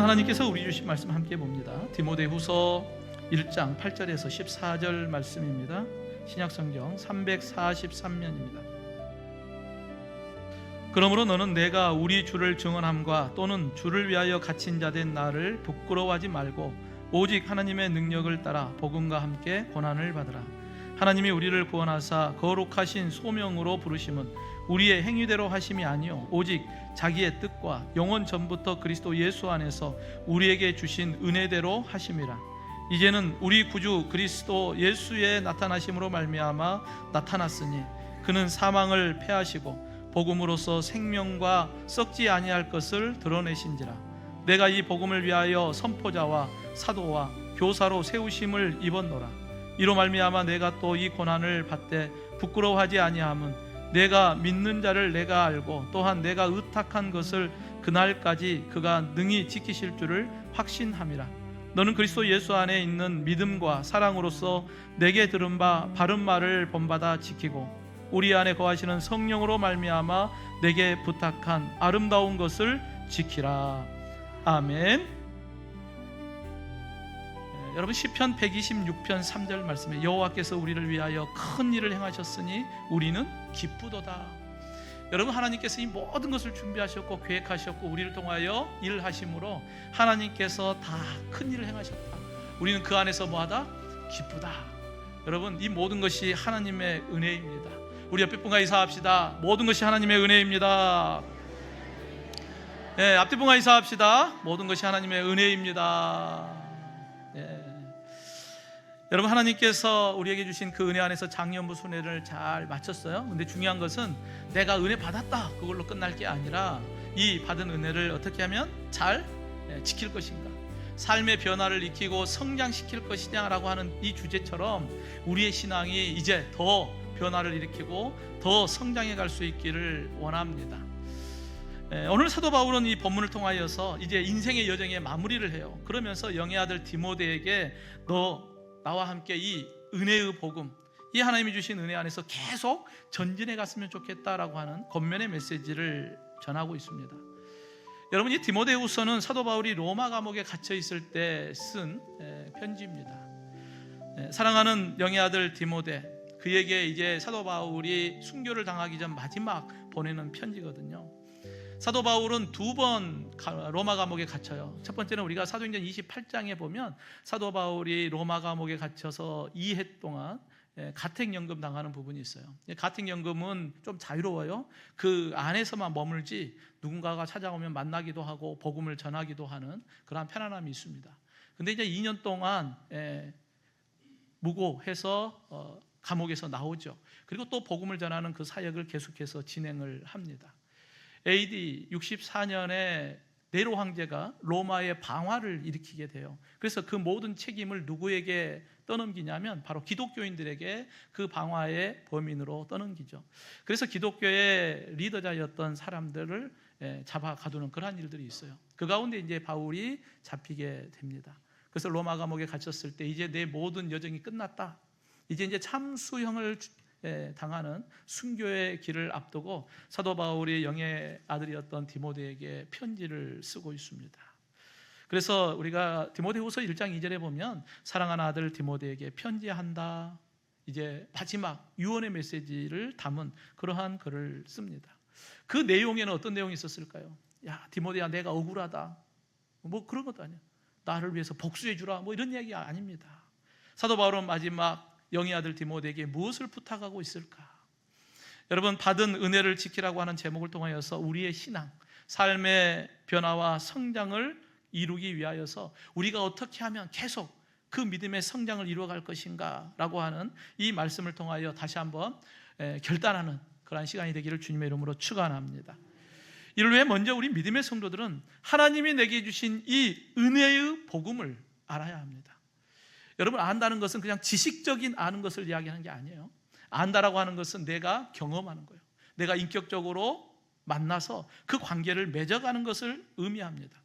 하나님께서 우리 주신 말씀 함께 봅니다. 디모데후서 1장 8절에서 14절 말씀입니다. 신약성경 343면입니다. 그러므로 너는 내가 우리 주를 증언함과 또는 주를 위하여 갇힌 자 된 나를 부끄러워하지 말고 오직 하나님의 능력을 따라 복음과 함께 고난을 받으라. 하나님이 우리를 구원하사 거룩하신 소명으로 부르심은 우리의 행위대로 하심이 아니요 오직 자기의 뜻과 영원 전부터 그리스도 예수 안에서 우리에게 주신 은혜대로 하심이라. 이제는 우리 구주 그리스도 예수의 나타나심으로 말미암아 나타났으니 그는 사망을 패하시고 복음으로써 생명과 썩지 아니할 것을 드러내신지라. 내가 이 복음을 위하여 선포자와 사도와 교사로 세우심을 입었노라. 이로 말미암아 내가 또 이 고난을 받되 부끄러워하지 아니함은 내가 믿는 자를 내가 알고 또한 내가 의탁한 것을 그날까지 그가 능히 지키실 줄을 확신함이라. 너는 그리스도 예수 안에 있는 믿음과 사랑으로서 내게 들은 바 바른 말을 본받아 지키고 우리 안에 거하시는 성령으로 말미암아 내게 부탁한 아름다운 것을 지키라. 아멘. 여러분 시편 126편 3절 말씀에 여호와께서 우리를 위하여 큰 일을 행하셨으니 우리는 기쁘도다. 여러분 하나님께서 이 모든 것을 준비하셨고 계획하셨고 우리를 통하여 일하심으로 하나님께서 다 큰 일을 행하셨다. 우리는 그 안에서 뭐하다? 기쁘다. 여러분 이 모든 것이 하나님의 은혜입니다. 우리 옆에 분과 인사합시다. 모든 것이 하나님의 은혜입니다. 앞뒤 분과 인사합시다. 모든 것이 하나님의 은혜입니다. 여러분 하나님께서 우리에게 주신 그 은혜 안에서 장년부 순회를 잘 마쳤어요. 근데 중요한 것은 내가 은혜 받았다 그걸로 끝날 게 아니라 이 받은 은혜를 어떻게 하면 잘 지킬 것인가, 삶의 변화를 익히고 성장시킬 것이냐라고 하는 이 주제처럼 우리의 신앙이 이제 더 변화를 일으키고 더 성장해 갈 수 있기를 원합니다. 오늘 사도 바울은 이 본문을 통하여서 이제 인생의 여정의 마무리를 해요. 그러면서 영의 아들 디모데에게 너 나와 함께 이 은혜의 복음, 이 하나님이 주신 은혜 안에서 계속 전진해 갔으면 좋겠다라고 하는 권면의 메시지를 전하고 있습니다. 여러분 이 디모데후서는 사도 바울이 로마 감옥에 갇혀 있을 때 쓴 편지입니다. 사랑하는 영의 아들 디모데, 그에게 이제 사도 바울이 순교를 당하기 전 마지막 보내는 편지거든요. 사도 바울은 두 번 로마 감옥에 갇혀요. 첫 번째는 우리가 사도행전 28장에 보면 사도 바울이 로마 감옥에 갇혀서 2해 동안 가택연금 당하는 부분이 있어요. 가택연금은 좀 자유로워요. 그 안에서만 머물지 누군가가 찾아오면 만나기도 하고 복음을 전하기도 하는 그런 편안함이 있습니다. 근데 이제 2년 동안 무고해서 감옥에서 나오죠. 그리고 또 복음을 전하는 그 사역을 계속해서 진행을 합니다. AD 64년에 네로 황제가 로마의 방화를 일으키게 돼요. 그래서 그 모든 책임을 누구에게 떠넘기냐면 바로 기독교인들에게 그 방화의 범인으로 떠넘기죠. 그래서 기독교의 리더자였던 사람들을 잡아 가두는 그러한 일들이 있어요. 그 가운데 이제 바울이 잡히게 됩니다. 그래서 로마 감옥에 갇혔을 때 이제 내 모든 여정이 끝났다. 이제 참수형을 당하는 순교의 길을 앞두고 사도 바울이 영의 아들이었던 디모데에게 편지를 쓰고 있습니다. 그래서 우리가 디모데후서 1장 2절에 보면 사랑하는 아들 디모데에게 편지한다, 이제 마지막 유언의 메시지를 담은 그러한 글을 씁니다. 그 내용에는 어떤 내용이 있었을까요? 야 디모데야 내가 억울하다, 뭐 그런 것도 아니야. 나를 위해서 복수해 주라, 뭐 이런 이야기 아닙니다. 사도 바울은 마지막 영의 아들 디모데에게 무엇을 부탁하고 있을까? 여러분 받은 은혜를 지키라고 하는 제목을 통하여서 우리의 신앙, 삶의 변화와 성장을 이루기 위하여서 우리가 어떻게 하면 계속 그 믿음의 성장을 이루어갈 것인가 라고 하는 이 말씀을 통하여 다시 한번 결단하는 그런 시간이 되기를 주님의 이름으로 축원합니다. 이를 위해 먼저 우리 믿음의 성도들은 하나님이 내게 주신 이 은혜의 복음을 알아야 합니다. 여러분 안다는 것은 그냥 지식적인 아는 것을 이야기하는 게 아니에요. 안다라고 하는 것은 내가 경험하는 거예요. 내가 인격적으로 만나서 그 관계를 맺어가는 것을 의미합니다.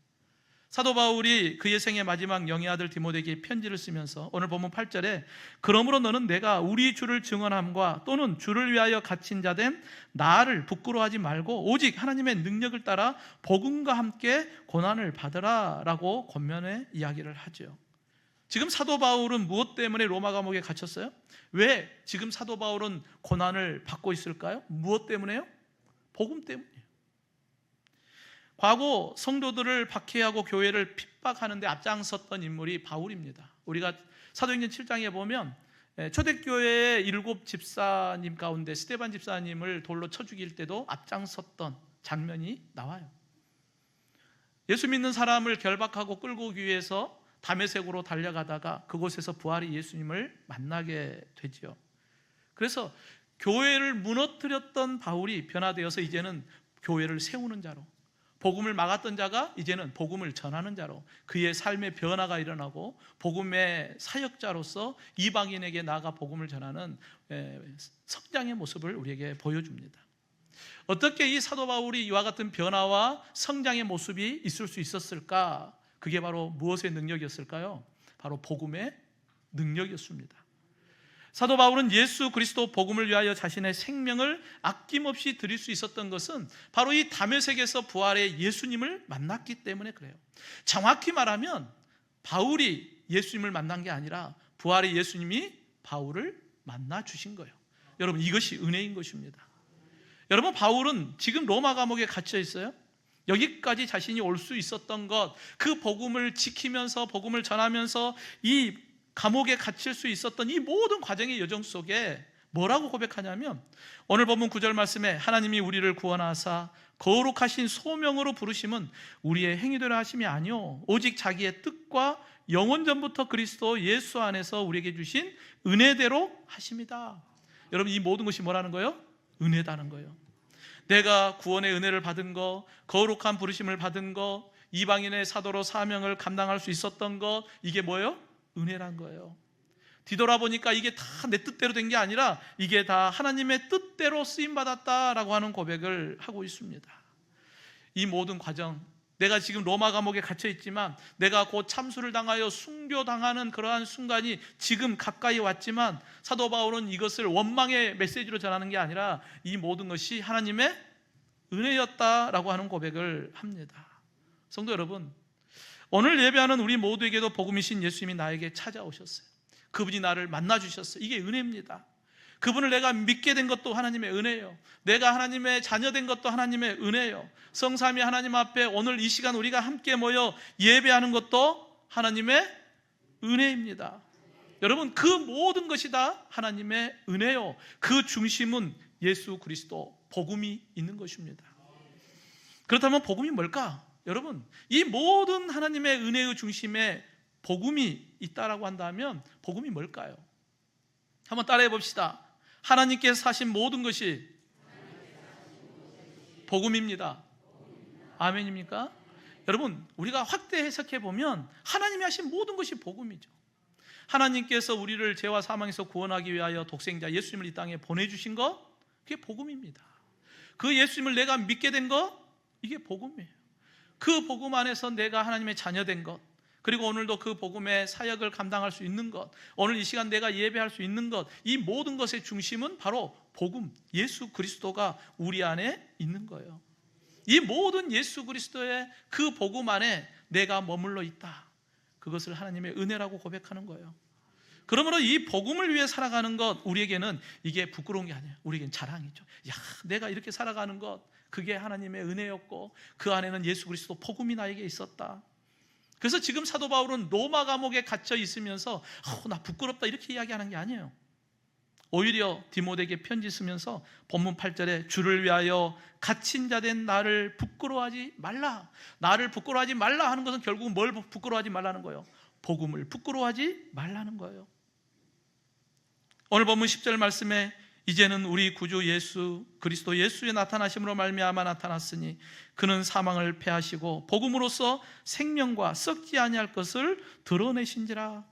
사도 바울이 그의 생의 마지막 영의 아들 디모데에게 편지를 쓰면서 오늘 본문 8절에 그러므로 너는 내가 우리 주를 증언함과 또는 주를 위하여 갇힌 자 된 나를 부끄러워하지 말고 오직 하나님의 능력을 따라 복음과 함께 고난을 받으라 라고 권면의 이야기를 하죠. 지금 사도 바울은 무엇 때문에 로마 감옥에 갇혔어요? 왜 지금 사도 바울은 고난을 받고 있을까요? 무엇 때문에요? 복음 때문이에요. 과거 성도들을 박해하고 교회를 핍박하는 데 앞장섰던 인물이 바울입니다. 우리가 사도행전 7장에 보면 초대교회의 7 집사님 가운데 스데반 집사님을 돌로 쳐 죽일 때도 앞장섰던 장면이 나와요. 예수 믿는 사람을 결박하고 끌고 오기 위해서 다메섹으로 달려가다가 그곳에서 부활의 예수님을 만나게 되지요. 그래서 교회를 무너뜨렸던 바울이 변화되어서 이제는 교회를 세우는 자로, 복음을 막았던 자가 이제는 복음을 전하는 자로 그의 삶의 변화가 일어나고 복음의 사역자로서 이방인에게 나아가 복음을 전하는 성장의 모습을 우리에게 보여줍니다. 어떻게 이 사도 바울이 이와 같은 변화와 성장의 모습이 있을 수 있었을까? 그게 바로 무엇의 능력이었을까요? 바로 복음의 능력이었습니다. 사도 바울은 예수 그리스도 복음을 위하여 자신의 생명을 아낌없이 드릴 수 있었던 것은 바로 이 다메섹에서 부활의 예수님을 만났기 때문에 그래요. 정확히 말하면 바울이 예수님을 만난 게 아니라 부활의 예수님이 바울을 만나 주신 거예요. 여러분, 이것이 은혜인 것입니다. 여러분, 바울은 지금 로마 감옥에 갇혀 있어요. 여기까지 자신이 올 수 있었던 것, 그 복음을 지키면서 복음을 전하면서 이 감옥에 갇힐 수 있었던 이 모든 과정의 여정 속에 뭐라고 고백하냐면 오늘 본문 9절 말씀에 하나님이 우리를 구원하사 거룩하신 소명으로 부르심은 우리의 행위대로 하심이 아니요 오직 자기의 뜻과 영원 전부터 그리스도 예수 안에서 우리에게 주신 은혜대로 하심이다. 여러분, 이 모든 것이 뭐라는 거예요? 은혜다는 거예요. 내가 구원의 은혜를 받은 거, 거룩한 부르심을 받은 거, 이방인의 사도로 사명을 감당할 수 있었던 것, 이게 뭐예요? 은혜란 거예요. 뒤돌아보니까 이게 다 내 뜻대로 된 게 아니라 이게 다 하나님의 뜻대로 쓰임받았다라고 하는 고백을 하고 있습니다. 이 모든 과정, 내가 지금 로마 감옥에 갇혀 있지만 내가 곧 참수를 당하여 순교당하는 그러한 순간이 지금 가까이 왔지만 사도 바울은 이것을 원망의 메시지로 전하는 게 아니라 이 모든 것이 하나님의 은혜였다라고 하는 고백을 합니다. 성도 여러분, 오늘 예배하는 우리 모두에게도 복음이신 예수님이 나에게 찾아오셨어요. 그분이 나를 만나주셨어요. 이게 은혜입니다. 그분을 내가 믿게 된 것도 하나님의 은혜예요. 내가 하나님의 자녀된 것도 하나님의 은혜예요. 성삼위 하나님 앞에 오늘 이 시간 우리가 함께 모여 예배하는 것도 하나님의 은혜입니다. 여러분, 그 모든 것이 다 하나님의 은혜요. 그 중심은 예수 그리스도 복음이 있는 것입니다. 그렇다면 복음이 뭘까? 여러분, 이 모든 하나님의 은혜의 중심에 복음이 있다라고 한다면 복음이 뭘까요? 한번 따라해 봅시다. 하나님께서 하신 모든 것이 복음입니다. 아멘입니까? 여러분, 우리가 확대 해석해 보면 하나님이 하신 모든 것이 복음이죠. 하나님께서 우리를 죄와 사망에서 구원하기 위하여 독생자 예수님을 이 땅에 보내주신 것, 그게 복음입니다. 그 예수님을 내가 믿게 된 것, 이게 복음이에요. 그 복음 안에서 내가 하나님의 자녀된 것, 그리고 오늘도 그 복음의 사역을 감당할 수 있는 것, 오늘 이 시간 내가 예배할 수 있는 것, 이 모든 것의 중심은 바로 복음, 예수 그리스도가 우리 안에 있는 거예요. 이 모든 예수 그리스도의 그 복음 안에 내가 머물러 있다. 그것을 하나님의 은혜라고 고백하는 거예요. 그러므로 이 복음을 위해 살아가는 것, 우리에게는 이게 부끄러운 게 아니에요. 우리에게는 자랑이죠. 야, 내가 이렇게 살아가는 것, 그게 하나님의 은혜였고 그 안에는 예수 그리스도 복음이 나에게 있었다. 그래서 지금 사도 바울은 로마 감옥에 갇혀 있으면서 나 부끄럽다 이렇게 이야기하는 게 아니에요. 오히려 디모데에게 편지 쓰면서 본문 8절에 주를 위하여 갇힌 자 된 나를 부끄러워하지 말라. 나를 부끄러워하지 말라 하는 것은 결국은 뭘 부끄러워하지 말라는 거예요? 복음을 부끄러워하지 말라는 거예요. 오늘 본문 10절 말씀에 이제는 우리 구주 예수 그리스도 예수의 나타나심으로 말미암아 나타났으니 그는 사망을 패하시고 복음으로써 생명과 썩지 아니할 것을 드러내신지라.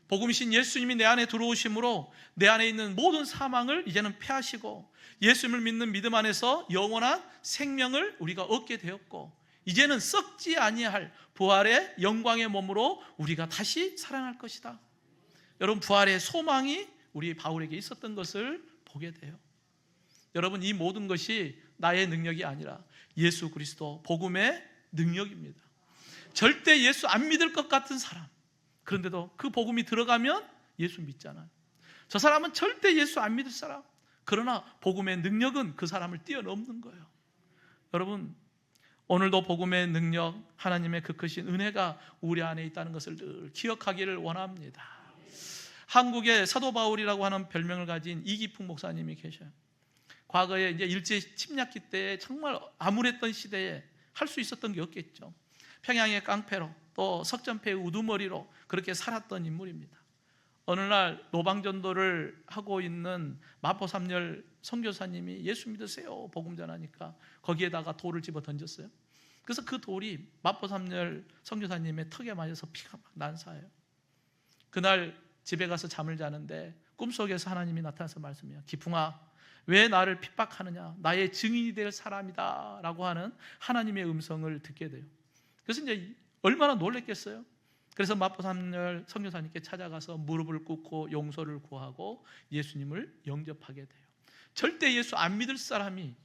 복음이신 예수님이 내 안에 들어오심으로 내 안에 있는 모든 사망을 이제는 패하시고 예수님을 믿는 믿음 안에서 영원한 생명을 우리가 얻게 되었고 이제는 썩지 아니할 부활의 영광의 몸으로 우리가 다시 살아날 것이다. 여러분, 부활의 소망이 우리 바울에게 있었던 것을 보게 돼요. 여러분, 이 모든 것이 나의 능력이 아니라 예수 그리스도 복음의 능력입니다. 절대 예수 안 믿을 것 같은 사람, 그런데도 그 복음이 들어가면 예수 믿잖아요. 저 사람은 절대 예수 안 믿을 사람, 그러나 복음의 능력은 그 사람을 뛰어넘는 거예요. 여러분, 오늘도 복음의 능력, 하나님의 그 크신 은혜가 우리 안에 있다는 것을 늘 기억하기를 원합니다. 한국에 사도 바울이라고 하는 별명을 가진 이기풍 목사님이 계셔요. 과거에 이제 일제 침략기 때 정말 암울했던 시대에 할 수 있었던 게 없겠죠. 평양의 깡패로, 또 석전패의 우두머리로 그렇게 살았던 인물입니다. 어느 날 노방전도를 하고 있는 마포삼열 선교사님이 예수 믿으세요 복음 전하니까 거기에다가 돌을 집어 던졌어요. 그래서 그 돌이 마포삼열 선교사님의 턱에 맞아서 피가 막 난사해요. 그날 집에 가서 잠을 자는데 꿈속에서 하나님이 나타나서 말씀해요. 기풍아, 왜 나를 핍박하느냐? 나의 증인이 될 사람이다 라고 하는 하나님의 음성을 듣게 돼요. 그래서 이제 얼마나 놀랬겠어요? 그래서 마포삼열 선교사님께 찾아가서 무릎을 꿇고 용서를 구하고 예수님을 영접하게 돼요. 절대 예수 안 믿을 사람이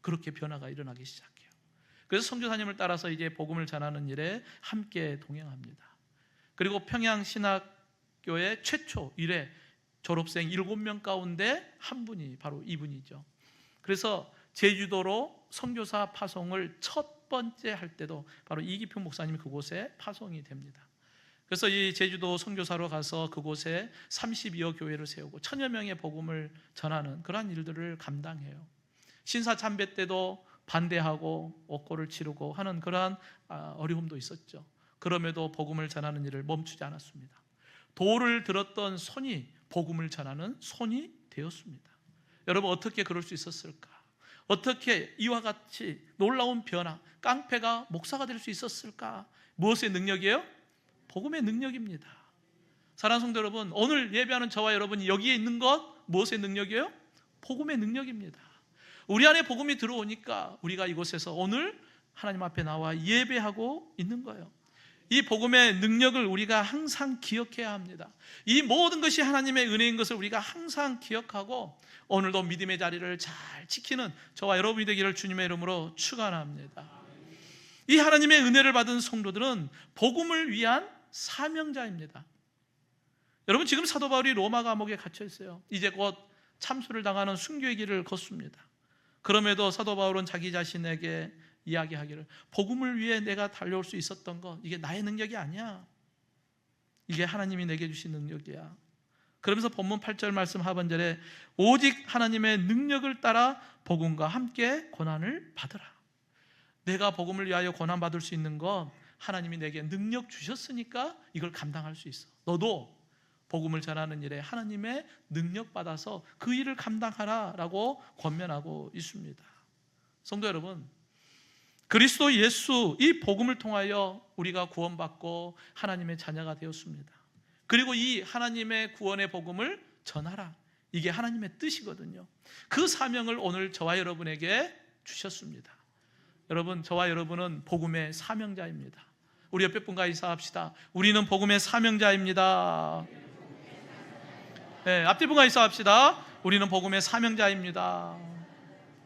그렇게 변화가 일어나기 시작해요. 그래서 선교사님을 따라서 이제 복음을 전하는 일에 함께 동행합니다. 그리고 평양신학교의 최초 1회 졸업생 7명 가운데 한 분이 바로 이분이죠. 그래서 제주도로 선교사 파송을 첫 번째 할 때도 바로 이기평 목사님이 그곳에 파송이 됩니다. 그래서 이 제주도 선교사로 가서 그곳에 32여 교회를 세우고 1000여 명의 복음을 전하는 그러한 일들을 감당해요. 신사참배 때도 반대하고 옥고를 치르고 하는 그러한 어려움도 있었죠. 그럼에도 복음을 전하는 일을 멈추지 않았습니다. 돌을 들었던 손이 복음을 전하는 손이 되었습니다. 여러분, 어떻게 그럴 수 있었을까? 어떻게 이와 같이 놀라운 변화, 깡패가 목사가 될 수 있었을까? 무엇의 능력이에요? 복음의 능력입니다. 사랑하는 성도 여러분, 오늘 예배하는 저와 여러분이 여기에 있는 것 무엇의 능력이에요? 복음의 능력입니다. 우리 안에 복음이 들어오니까 우리가 이곳에서 오늘 하나님 앞에 나와 예배하고 있는 거예요. 이 복음의 능력을 우리가 항상 기억해야 합니다. 이 모든 것이 하나님의 은혜인 것을 우리가 항상 기억하고 오늘도 믿음의 자리를 잘 지키는 저와 여러분이 되기를 주님의 이름으로 축원합니다. 이 하나님의 은혜를 받은 성도들은 복음을 위한 사명자입니다. 여러분, 지금 사도 바울이 로마 감옥에 갇혀 있어요. 이제 곧 참수를 당하는 순교의 길을 걷습니다. 그럼에도 사도 바울은 자기 자신에게 이야기하기를, 복음을 위해 내가 달려올 수 있었던 것, 이게 나의 능력이 아니야. 이게 하나님이 내게 주신 능력이야. 그러면서 본문 8절 말씀 하반절에 오직 하나님의 능력을 따라 복음과 함께 고난을 받으라. 내가 복음을 위하여 고난 받을 수 있는 것, 하나님이 내게 능력 주셨으니까 이걸 감당할 수 있어. 너도 복음을 전하는 일에 하나님의 능력 받아서 그 일을 감당하라라고 권면하고 있습니다. 성도 여러분, 그리스도 예수, 이 복음을 통하여 우리가 구원받고 하나님의 자녀가 되었습니다. 그리고 이 하나님의 구원의 복음을 전하라, 이게 하나님의 뜻이거든요. 그 사명을 오늘 저와 여러분에게 주셨습니다. 여러분, 저와 여러분은 복음의 사명자입니다. 우리 옆에 분과 인사합시다. 우리는 복음의 사명자입니다. 네, 앞뒤 분과 인사합시다. 우리는 복음의 사명자입니다.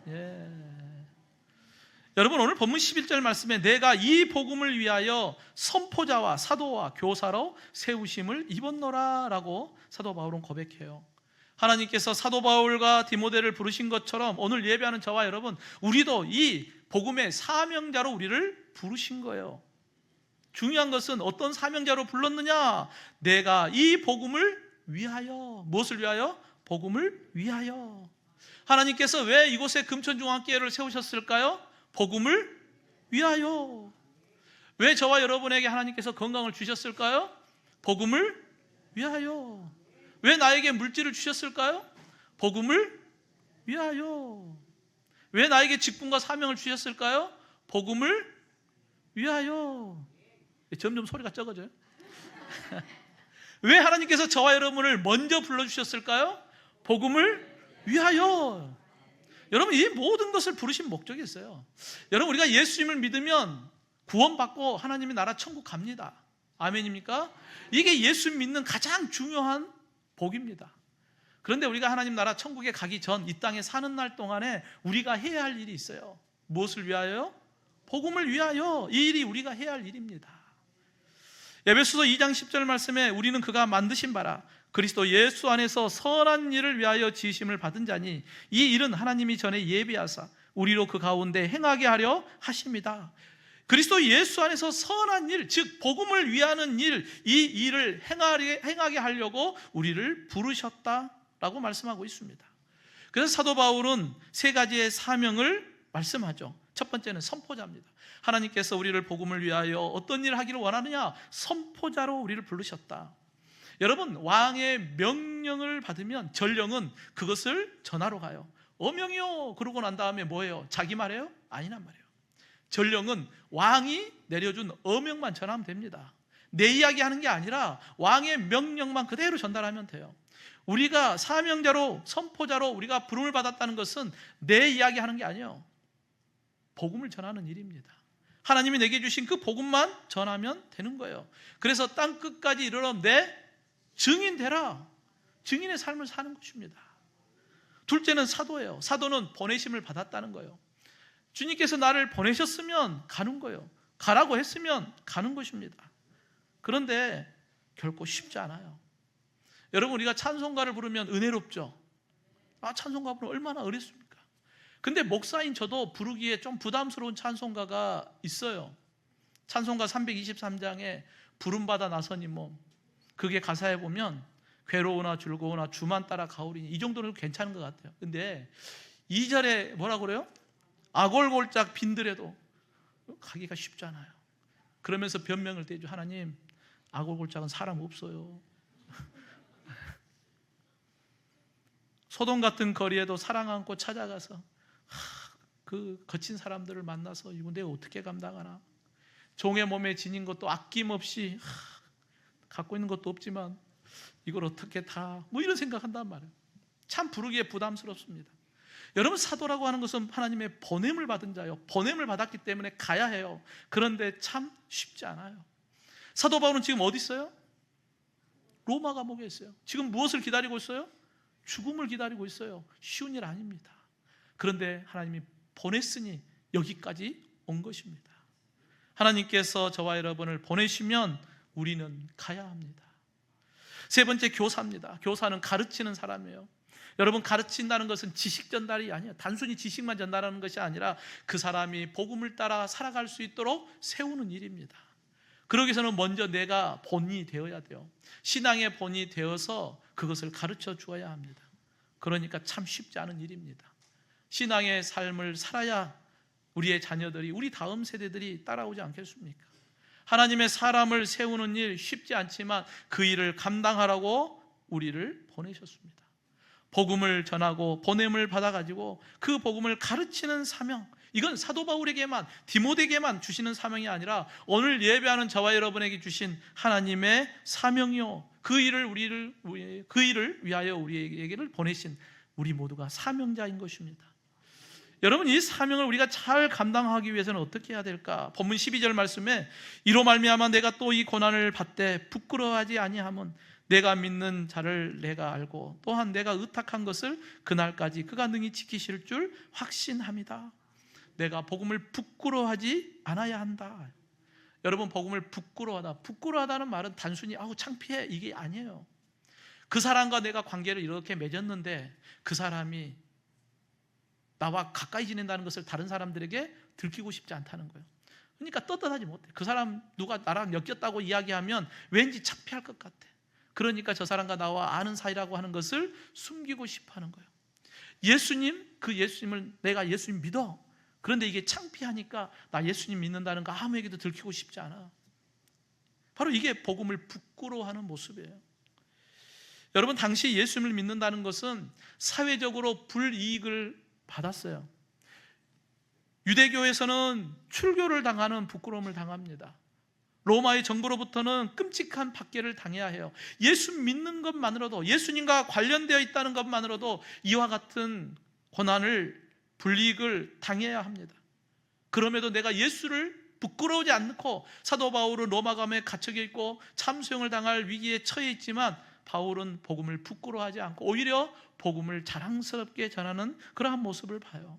예. 여러분, 오늘 본문 11절 말씀에 내가 이 복음을 위하여 선포자와 사도와 교사로 세우심을 입었노라 라고 사도 바울은 고백해요. 하나님께서 사도 바울과 디모데를 부르신 것처럼 오늘 예배하는 저와 여러분, 우리도 이 복음의 사명자로 우리를 부르신 거예요. 중요한 것은 어떤 사명자로 불렀느냐? 내가 이 복음을 위하여. 무엇을 위하여? 복음을 위하여. 하나님께서 왜 이곳에 금천중앙교회를 세우셨을까요? 복음을 위하여. 왜 저와 여러분에게 하나님께서 건강을 주셨을까요? 복음을 위하여. 왜 나에게 물질을 주셨을까요? 복음을 위하여. 왜 나에게 직분과 사명을 주셨을까요? 복음을 위하여. 점점 소리가 적어져요. 왜 하나님께서 저와 여러분을 먼저 불러주셨을까요? 복음을 위하여. 여러분, 이 모든 모든 것을 부르신 목적이 있어요. 여러분, 우리가 예수님을 믿으면 구원받고 하나님의 나라 천국 갑니다. 아멘입니까? 이게 예수 믿는 가장 중요한 복입니다. 그런데 우리가 하나님 나라 천국에 가기 전 이 땅에 사는 날 동안에 우리가 해야 할 일이 있어요. 무엇을 위하여? 복음을 위하여. 이 일이 우리가 해야 할 일입니다. 에베소서 2장 10절 말씀에 우리는 그가 만드신 바라 그리스도 예수 안에서 선한 일을 위하여 지으심을 받은 자니 이 일은 하나님이 전에 예비하사 우리로 그 가운데 행하게 하려 하십니다. 그리스도 예수 안에서 선한 일, 즉 복음을 위하는 일, 이 일을 행하게 하려고 우리를 부르셨다라고 말씀하고 있습니다. 그래서 사도 바울은 세 가지의 사명을 말씀하죠. 첫 번째는 선포자입니다. 하나님께서 우리를 복음을 위하여 어떤 일을 하기를 원하느냐? 선포자로 우리를 부르셨다. 여러분, 왕의 명령을 받으면 전령은 그것을 전하러 가요. 어명이요 그러고 난 다음에 뭐예요? 자기 말이에요? 아니란 말이에요. 전령은 왕이 내려준 어명만 전하면 됩니다. 내 이야기 하는 게 아니라 왕의 명령만 그대로 전달하면 돼요. 우리가 사명자로 선포자로 우리가 부름을 받았다는 것은 내 이야기 하는 게 아니에요. 복음을 전하는 일입니다. 하나님이 내게 주신 그 복음만 전하면 되는 거예요. 그래서 땅 끝까지 이르러 내 증인 되라. 증인의 삶을 사는 것입니다. 둘째는 사도예요. 사도는 보내심을 받았다는 거예요. 주님께서 나를 보내셨으면 가는 거예요. 가라고 했으면 가는 것입니다. 그런데 결코 쉽지 않아요. 여러분, 우리가 찬송가를 부르면 은혜롭죠. 찬송가 부르면 얼마나 어렵습니까? 근데 목사인 저도 부르기에 좀 부담스러운 찬송가가 있어요. 찬송가 323장에 부름받아 나서니 몸, 그게 가사에 보면 괴로우나 즐거우나 주만 따라 가오리니, 이 정도는 괜찮은 것 같아요. 근데 2절에 뭐라 그래요? 아골골짝 빈들에도 가기가 쉽잖아요. 그러면서 변명을 대죠. 하나님, 아골골짝은 사람 없어요. 소돔 같은 거리에도 사랑 안고 찾아가서 그 거친 사람들을 만나서 이거 내가 어떻게 감당하나? 종의 몸에 지닌 것도 아낌없이 갖고 있는 것도 없지만 이걸 어떻게 다 이런 생각한단 말이에요. 참 부르기에 부담스럽습니다. 여러분, 사도라고 하는 것은 하나님의 보냄을 받은 자요. 보냄을 받았기 때문에 가야 해요. 그런데 참 쉽지 않아요. 사도 바울은 지금 어디 있어요? 로마 감옥에 있어요. 지금 무엇을 기다리고 있어요? 죽음을 기다리고 있어요. 쉬운 일 아닙니다. 그런데 하나님이 보냈으니 여기까지 온 것입니다. 하나님께서 저와 여러분을 보내시면 우리는 가야 합니다. 세 번째, 교사입니다. 교사는 가르치는 사람이에요. 여러분, 가르친다는 것은 지식 전달이 아니에요. 단순히 지식만 전달하는 것이 아니라 그 사람이 복음을 따라 살아갈 수 있도록 세우는 일입니다. 그러기 위해서는 먼저 내가 본이 되어야 돼요. 신앙의 본이 되어서 그것을 가르쳐 주어야 합니다. 그러니까 참 쉽지 않은 일입니다. 신앙의 삶을 살아야 우리의 자녀들이, 우리 다음 세대들이 따라오지 않겠습니까? 하나님의 사람을 세우는 일 쉽지 않지만 그 일을 감당하라고 우리를 보내셨습니다. 복음을 전하고 보냄을 받아가지고 그 복음을 가르치는 사명, 이건 사도 바울에게만, 디모데에게만 주시는 사명이 아니라 오늘 예배하는 저와 여러분에게 주신 하나님의 사명이요, 그 일을 위하여 우리에게를 보내신 우리 모두가 사명자인 것입니다. 여러분, 이 사명을 우리가 잘 감당하기 위해서는 어떻게 해야 될까? 본문 12절 말씀에 이로 말미암아 내가 또 이 고난을 받되 부끄러워하지 아니함은 내가 믿는 자를 내가 알고 또한 내가 의탁한 것을 그날까지 그가 능히 지키실 줄 확신합니다. 내가 복음을 부끄러워하지 않아야 한다. 여러분, 복음을 부끄러워하다는 말은 단순히 창피해 이게 아니에요. 그 사람과 내가 관계를 이렇게 맺었는데 그 사람이 나와 가까이 지낸다는 것을 다른 사람들에게 들키고 싶지 않다는 거예요. 그러니까 떳떳하지 못해. 그 사람 누가 나랑 엮였다고 이야기하면 왠지 창피할 것 같아. 그러니까 저 사람과 나와 아는 사이라고 하는 것을 숨기고 싶어 하는 거예요. 예수님을 내가 예수님 믿어. 그런데 이게 창피하니까 나 예수님 믿는다는 거 아무에게도 들키고 싶지 않아. 바로 이게 복음을 부끄러워하는 모습이에요. 여러분, 당시 예수님을 믿는다는 것은 사회적으로 불이익을 받았어요. 유대교에서는 출교를 당하는 부끄러움을 당합니다. 로마의 정부로부터는 끔찍한 박해를 당해야 해요. 예수 믿는 것만으로도, 예수님과 관련되어 있다는 것만으로도 이와 같은 고난을 불이익을 당해야 합니다. 그럼에도 내가 예수를 부끄러우지 않고 사도 바울은 로마감에 갇혀 있고 참수형을 당할 위기에 처해 있지만 바울은 복음을 부끄러워하지 않고 오히려 복음을 자랑스럽게 전하는 그러한 모습을 봐요.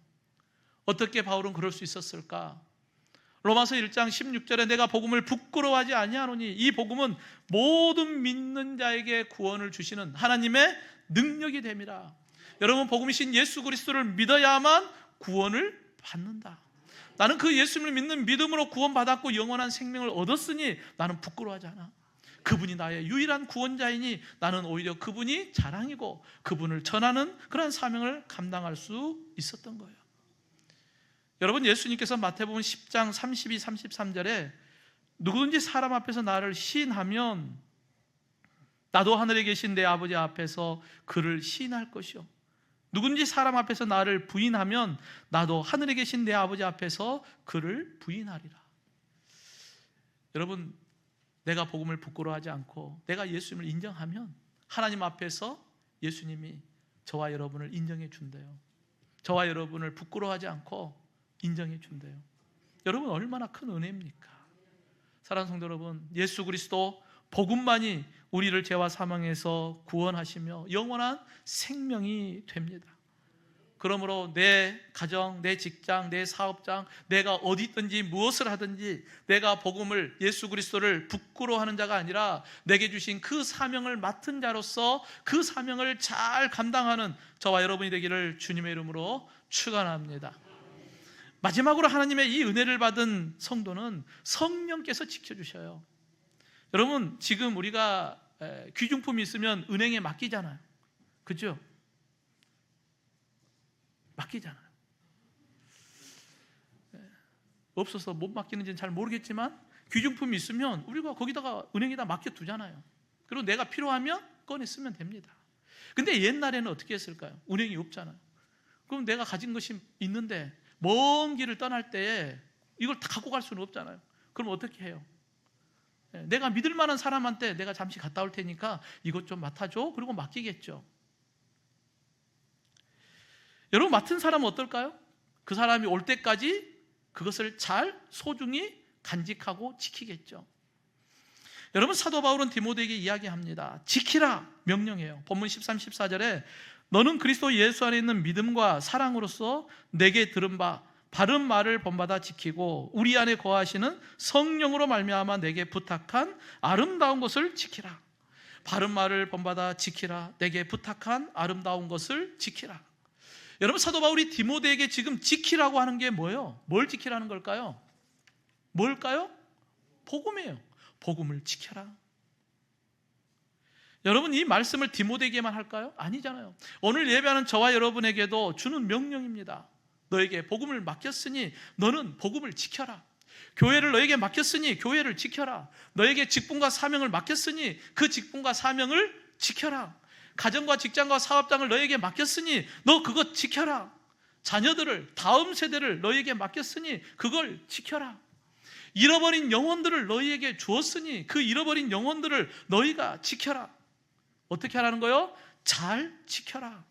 어떻게 바울은 그럴 수 있었을까? 로마서 1장 16절에 내가 복음을 부끄러워하지 아니하노니 이 복음은 모든 믿는 자에게 구원을 주시는 하나님의 능력이 됨이라. 여러분, 복음이신 예수 그리스도를 믿어야만 구원을 받는다. 나는 그 예수님을 믿는 믿음으로 구원받았고 영원한 생명을 얻었으니 나는 부끄러워하지 않아. 그분이 나의 유일한 구원자이니 나는 오히려 그분이 자랑이고 그분을 전하는 그런 사명을 감당할 수 있었던 거예요. 여러분, 예수님께서 마태복음 10장 32, 33절에 누구든지 사람 앞에서 나를 시인하면 나도 하늘에 계신 내 아버지 앞에서 그를 시인할 것이요, 누군지 사람 앞에서 나를 부인하면 나도 하늘에 계신 내 아버지 앞에서 그를 부인하리라. 여러분, 내가 복음을 부끄러워하지 않고 내가 예수님을 인정하면 하나님 앞에서 예수님이 저와 여러분을 인정해 준대요. 저와 여러분을 부끄러워하지 않고 인정해 준대요. 여러분, 얼마나 큰 은혜입니까? 사랑하는 성도 여러분, 예수 그리스도 복음만이 우리를 죄와 사망에서 구원하시며 영원한 생명이 됩니다. 그러므로 내 가정, 내 직장, 내 사업장, 내가 어디 있든지 무엇을 하든지 내가 복음을, 예수 그리스도를 부끄러워하는 자가 아니라 내게 주신 그 사명을 맡은 자로서 그 사명을 잘 감당하는 저와 여러분이 되기를 주님의 이름으로 축원합니다. 마지막으로 하나님의 이 은혜를 받은 성도는 성령께서 지켜주셔요. 여러분, 지금 우리가 귀중품이 있으면 은행에 맡기잖아요. 그죠? 맡기잖아요. 없어서 못 맡기는지는 잘 모르겠지만 귀중품이 있으면 우리가 거기다가 은행에다 맡겨두잖아요. 그리고 내가 필요하면 꺼내 쓰면 됩니다. 근데 옛날에는 어떻게 했을까요? 은행이 없잖아요. 그럼 내가 가진 것이 있는데 먼 길을 떠날 때에 이걸 다 갖고 갈 수는 없잖아요. 그럼 어떻게 해요? 내가 믿을 만한 사람한테 내가 잠시 갔다 올 테니까 이것 좀 맡아줘. 그리고 맡기겠죠. 여러분, 맡은 사람은 어떨까요? 그 사람이 올 때까지 그것을 잘 소중히 간직하고 지키겠죠. 여러분, 사도 바울은 디모데에게 이야기합니다. 지키라 명령해요. 본문 13, 14절에 너는 그리스도 예수 안에 있는 믿음과 사랑으로서 내게 들은 바 바른 말을 본받아 지키고 우리 안에 거하시는 성령으로 말미암아 내게 부탁한 아름다운 것을 지키라. 바른 말을 본받아 지키라. 내게 부탁한 아름다운 것을 지키라. 여러분, 사도 바울이 디모데에게 지금 지키라고 하는 게 뭐예요? 뭘 지키라는 걸까요? 뭘까요? 복음이에요. 복음을 지켜라. 여러분, 이 말씀을 디모데에게만 할까요? 아니잖아요. 오늘 예배하는 저와 여러분에게도 주는 명령입니다. 너에게 복음을 맡겼으니 너는 복음을 지켜라. 교회를 너에게 맡겼으니 교회를 지켜라. 너에게 직분과 사명을 맡겼으니 그 직분과 사명을 지켜라. 가정과 직장과 사업장을 너에게 맡겼으니 너 그것 지켜라. 자녀들을, 다음 세대를 너에게 맡겼으니 그걸 지켜라. 잃어버린 영혼들을 너희에게 주었으니 그 잃어버린 영혼들을 너희가 지켜라. 어떻게 하라는 거요? 잘 지켜라.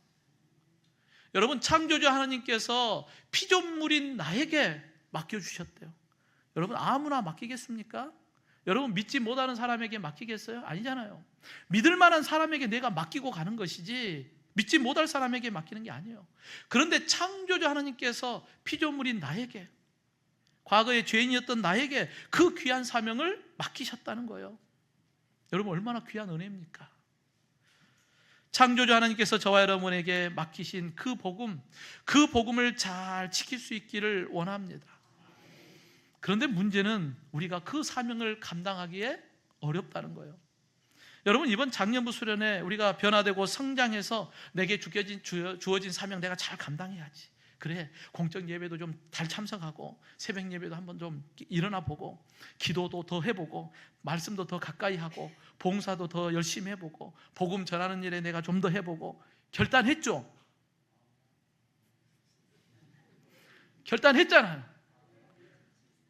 여러분, 창조주 하나님께서 피조물인 나에게 맡겨주셨대요. 여러분, 아무나 맡기겠습니까? 여러분, 믿지 못하는 사람에게 맡기겠어요? 아니잖아요. 믿을 만한 사람에게 내가 맡기고 가는 것이지 믿지 못할 사람에게 맡기는 게 아니에요. 그런데 창조주 하나님께서 피조물인 나에게, 과거에 죄인이었던 나에게 그 귀한 사명을 맡기셨다는 거예요. 여러분, 얼마나 귀한 은혜입니까? 창조주 하나님께서 저와 여러분에게 맡기신 그 복음을 잘 지킬 수 있기를 원합니다. 그런데 문제는 우리가 그 사명을 감당하기에 어렵다는 거예요. 여러분, 이번 작년부 수련회 우리가 변화되고 성장해서 내게 주어진 사명 내가 잘 감당해야지. 그래, 공적 예배도 좀 잘 참석하고 새벽 예배도 한번 좀 일어나 보고 기도도 더 해보고 말씀도 더 가까이 하고 봉사도 더 열심히 해보고 복음 전하는 일에 내가 좀 더 해보고 결단했죠? 결단했잖아요.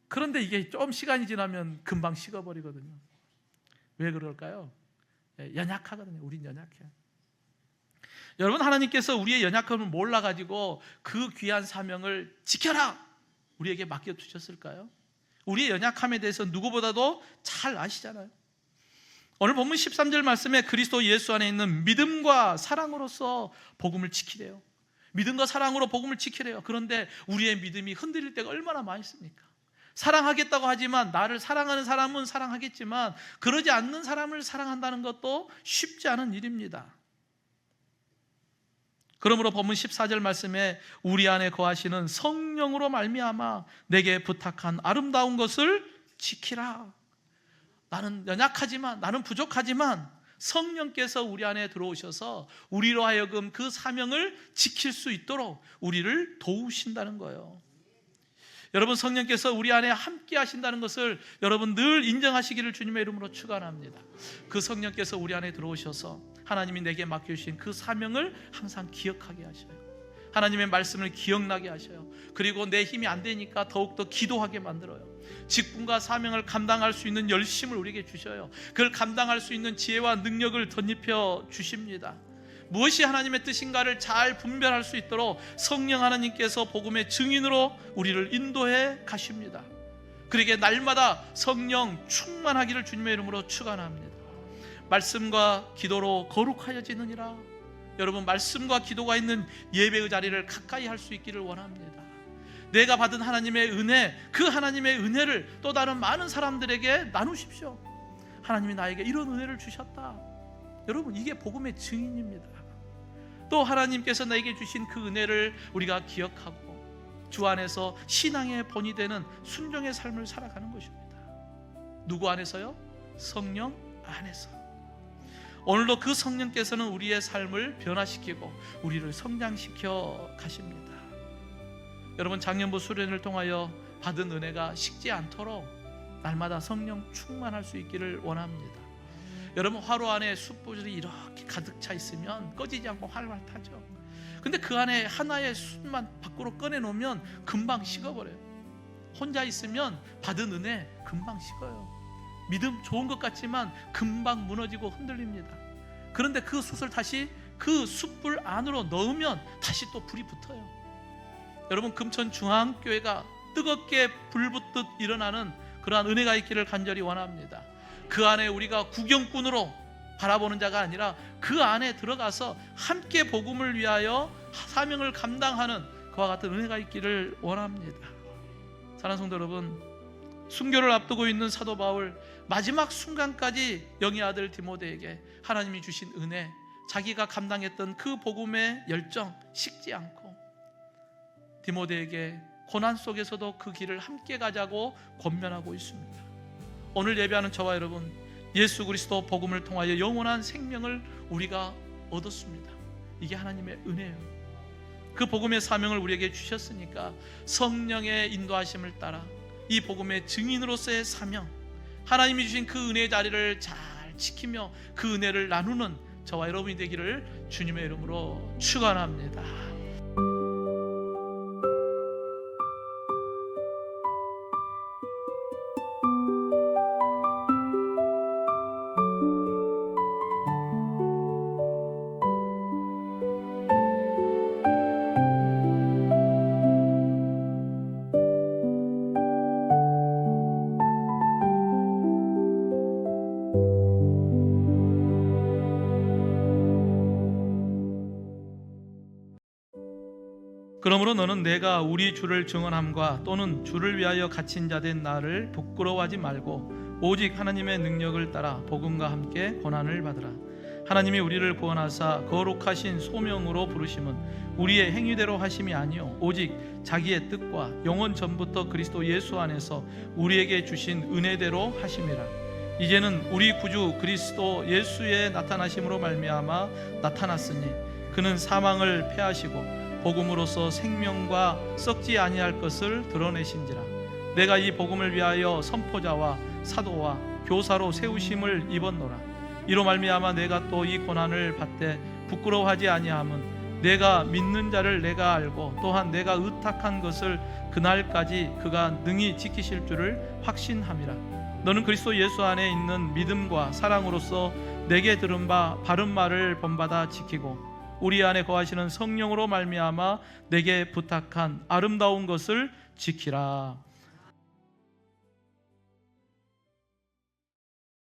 그런데 이게 좀 시간이 지나면 금방 식어버리거든요. 왜 그럴까요? 연약하거든요. 우린 연약해요. 여러분, 하나님께서 우리의 연약함을 몰라가지고 그 귀한 사명을 지켜라 우리에게 맡겨주셨을까요? 우리의 연약함에 대해서 누구보다도 잘 아시잖아요. 오늘 본문 13절 말씀에 그리스도 예수 안에 있는 믿음과 사랑으로서 복음을 지키래요. 믿음과 사랑으로 복음을 지키래요. 그런데 우리의 믿음이 흔들릴 때가 얼마나 많이 있습니까? 사랑하겠다고 하지만, 나를 사랑하는 사람은 사랑하겠지만 그러지 않는 사람을 사랑한다는 것도 쉽지 않은 일입니다. 그러므로 본문 14절 말씀에 우리 안에 거하시는 성령으로 말미암아 내게 부탁한 아름다운 것을 지키라. 나는 연약하지만, 나는 부족하지만 성령께서 우리 안에 들어오셔서 우리로 하여금 그 사명을 지킬 수 있도록 우리를 도우신다는 거예요. 여러분, 성령께서 우리 안에 함께 하신다는 것을 여러분 늘 인정하시기를 주님의 이름으로 축원합니다. 그 성령께서 우리 안에 들어오셔서 하나님이 내게 맡겨주신 그 사명을 항상 기억하게 하셔요. 하나님의 말씀을 기억나게 하셔요. 그리고 내 힘이 안 되니까 더욱더 기도하게 만들어요. 직분과 사명을 감당할 수 있는 열심을 우리에게 주셔요. 그걸 감당할 수 있는 지혜와 능력을 덧입혀 주십니다. 무엇이 하나님의 뜻인가를 잘 분별할 수 있도록 성령 하나님께서 복음의 증인으로 우리를 인도해 가십니다. 그러기에 날마다 성령 충만하기를 주님의 이름으로 축원합니다. 말씀과 기도로 거룩하여지느니라. 여러분, 말씀과 기도가 있는 예배의 자리를 가까이 할 수 있기를 원합니다. 내가 받은 하나님의 은혜, 그 하나님의 은혜를 또 다른 많은 사람들에게 나누십시오. 하나님이 나에게 이런 은혜를 주셨다. 여러분, 이게 복음의 증인입니다. 또 하나님께서 나에게 주신 그 은혜를 우리가 기억하고 주 안에서 신앙의 본이 되는 순종의 삶을 살아가는 것입니다. 누구 안에서요? 성령 안에서. 오늘도 그 성령께서는 우리의 삶을 변화시키고 우리를 성장시켜 가십니다. 여러분, 작년부 수련을 통하여 받은 은혜가 식지 않도록 날마다 성령 충만할 수 있기를 원합니다. 여러분, 화로 안에 숯불이 이렇게 가득 차 있으면 꺼지지 않고 활활 타죠. 근데 그 안에 하나의 숯만 밖으로 꺼내놓으면 금방 식어버려요. 혼자 있으면 받은 은혜 금방 식어요. 믿음 좋은 것 같지만 금방 무너지고 흔들립니다. 그런데 그 숯을 다시 그 숯불 안으로 넣으면 다시 또 불이 붙어요. 여러분, 금천중앙교회가 뜨겁게 불붙듯 일어나는 그러한 은혜가 있기를 간절히 원합니다. 그 안에 우리가 구경꾼으로 바라보는 자가 아니라 그 안에 들어가서 함께 복음을 위하여 사명을 감당하는 그와 같은 은혜가 있기를 원합니다. 사랑하는 성도 여러분, 순교를 앞두고 있는 사도 바울, 마지막 순간까지 영의 아들 디모데에게 하나님이 주신 은혜, 자기가 감당했던 그 복음의 열정 식지 않고 디모데에게 고난 속에서도 그 길을 함께 가자고 권면하고 있습니다. 오늘 예배하는 저와 여러분, 예수 그리스도 복음을 통하여 영원한 생명을 우리가 얻었습니다. 이게 하나님의 은혜예요. 그 복음의 사명을 우리에게 주셨으니까 성령의 인도하심을 따라 이 복음의 증인으로서의 사명, 하나님이 주신 그 은혜의 자리를 잘 지키며 그 은혜를 나누는 저와 여러분이 되기를 주님의 이름으로 축원합니다. 그러므로 너는 내가 우리 주를 증언함과 또는 주를 위하여 갇힌 자 된 나를 부끄러워하지 말고 오직 하나님의 능력을 따라 복음과 함께 고난을 받으라. 하나님이 우리를 구원하사 거룩하신 소명으로 부르심은 우리의 행위대로 하심이 아니요 오직 자기의 뜻과 영원 전부터 그리스도 예수 안에서 우리에게 주신 은혜대로 하심이라. 이제는 우리 구주 그리스도 예수의 나타나심으로 말미암아 나타났으니 그는 사망을 패하시고 복음으로서 생명과 썩지 아니할 것을 드러내신지라. 내가 이 복음을 위하여 선포자와 사도와 교사로 세우심을 입었노라. 이로 말미암아 내가 또 이 고난을 받되 부끄러워하지 아니함은 내가 믿는 자를 내가 알고 또한 내가 의탁한 것을 그날까지 그가 능히 지키실 줄을 확신함이라. 너는 그리스도 예수 안에 있는 믿음과 사랑으로서 내게 들은 바 바른 말을 본받아 지키고 우리 안에 거하시는 성령으로 말미암아 내게 부탁한 아름다운 것을 지키라.